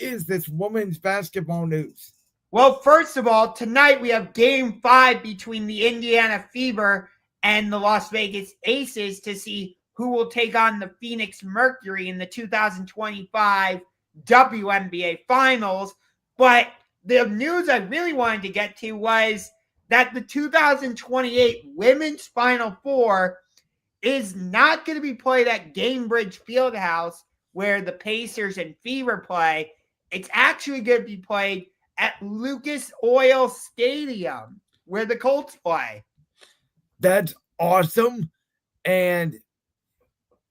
is this women's basketball news? Well, first of all, tonight we have Game 5 between the Indiana Fever and the Las Vegas Aces to see who will take on the Phoenix Mercury in the 2025 WNBA Finals. But the news I really wanted to get to was that the 2028 Women's Final Four is not going to be played at Gainbridge Fieldhouse where the Pacers and Fever play. It's actually going to be played at Lucas Oil Stadium where the Colts play. That's awesome. And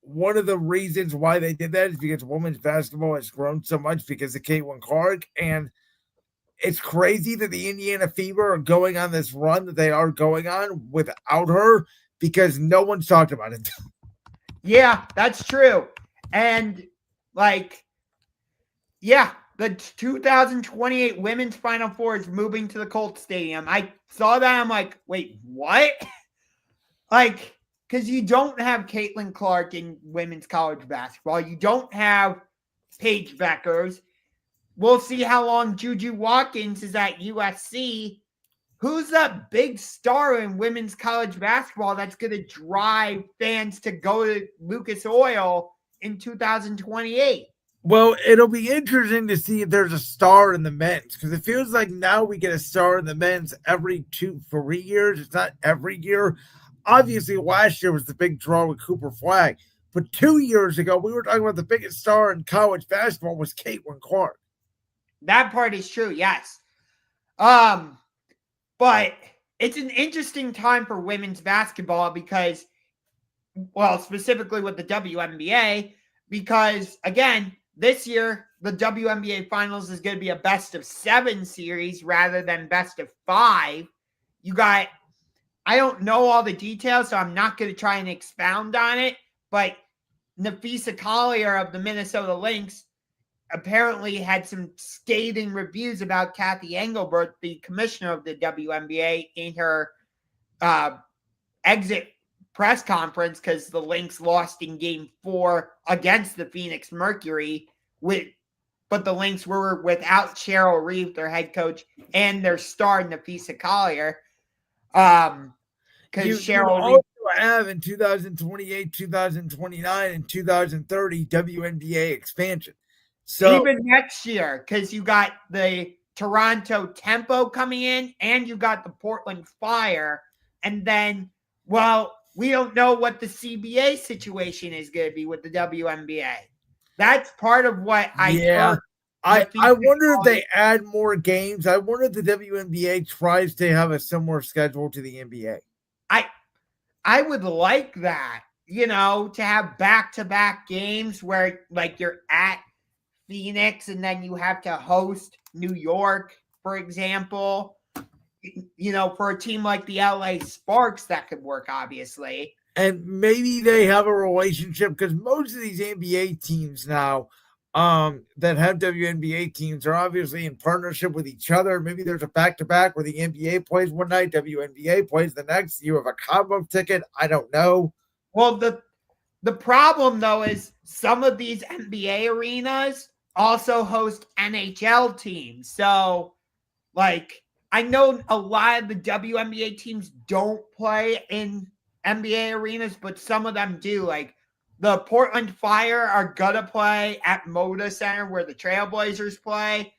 one of the reasons why they did that is because women's basketball has grown so much because of Caitlin Clark. And it's crazy that the Indiana Fever are going on this run that they are going on without her because no one's talked about it. Yeah, that's true. And the 2028 Women's Final Four is moving to the Colts Stadium. I saw that. I'm like, wait, what? Because you don't have Caitlin Clark in women's college basketball. You don't have Paige Beckers. We'll see how long Juju Watkins is at USC. Who's that big star in women's college basketball that's going to drive fans to go to Lucas Oil in 2028? Well, it'll be interesting to see if there's a star in the men's because it feels like now we get a star in the men's every 2-3 years. It's not every year. Obviously, last year was the big draw with Cooper Flagg. But 2 years ago, we were talking about the biggest star in college basketball was Caitlin Clark. That part is true, yes. But it's an interesting time for women's basketball because, well, specifically with the WNBA, because, again, this year, the WNBA Finals is going to be a best-of-7 series rather than best-of-5. You got, I don't know all the details, so I'm not going to try and expound on it, but Nafisa Collier of the Minnesota Lynx apparently had some scathing reviews about Kathy Engelbert, the commissioner of the WNBA, in her exit press conference because the Lynx lost in Game 4 against the Phoenix Mercury, but the Lynx were without Cheryl Reeve, their head coach, and their star Nafisa Collier. Because Cheryl also have in 2028, 2029, and 2030 WNBA expansion. So even next year, because you got the Toronto Tempo coming in, and you got the Portland Fire, and then, well, we don't know what the CBA situation is going to be with the WNBA. That's part of what I heard. I wonder if they add more games. I wonder if the WNBA tries to have a similar schedule to the NBA. I would like that, to have back-to-back games where, you're at Phoenix and then you have to host New York, for example. For a team like the LA Sparks, that could work, obviously. And maybe they have a relationship because most of these NBA teams now that have WNBA teams are obviously in partnership with each other. Maybe there's a back-to-back where the NBA plays one night, WNBA plays the next. You have a combo ticket. I don't know. Well, the problem, though, is some of these NBA arenas also host NHL teams. So, I know a lot of the WNBA teams don't play in NBA arenas, but some of them do. The Portland Fire are going to play at Moda Center where the Trailblazers play.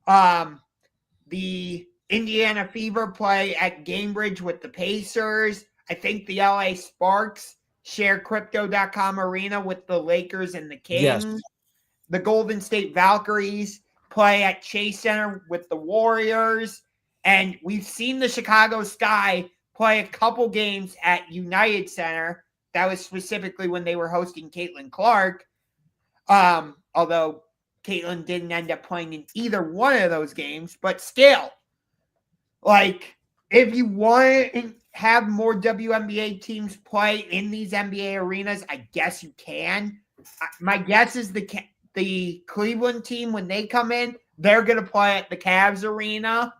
The Indiana Fever play at Gainbridge with the Pacers. I think the LA Sparks share Crypto.com arena with the Lakers and the Kings. Yes. The Golden State Valkyries play at Chase Center with the Warriors. And we've seen the Chicago Sky play a couple games at United Center. That was specifically when they were hosting Caitlin Clark. Although Caitlin didn't end up playing in either one of those games. But still, if you want to have more WNBA teams play in these NBA arenas, I guess you can. My guess is the Cleveland team, when they come in, they're going to play at the Cavs arena,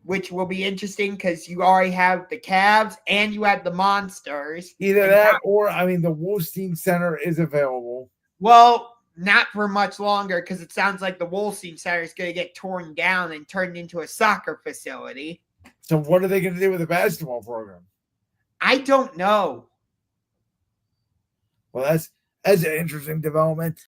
which will be interesting because you already have the Cavs and you have the Monsters. Either that or, the Wolstein Center is available. Well, not for much longer, because it sounds like the Wolstein Center is going to get torn down and turned into a soccer facility. So what are they going to do with the basketball program? I don't know. Well, that's an interesting development.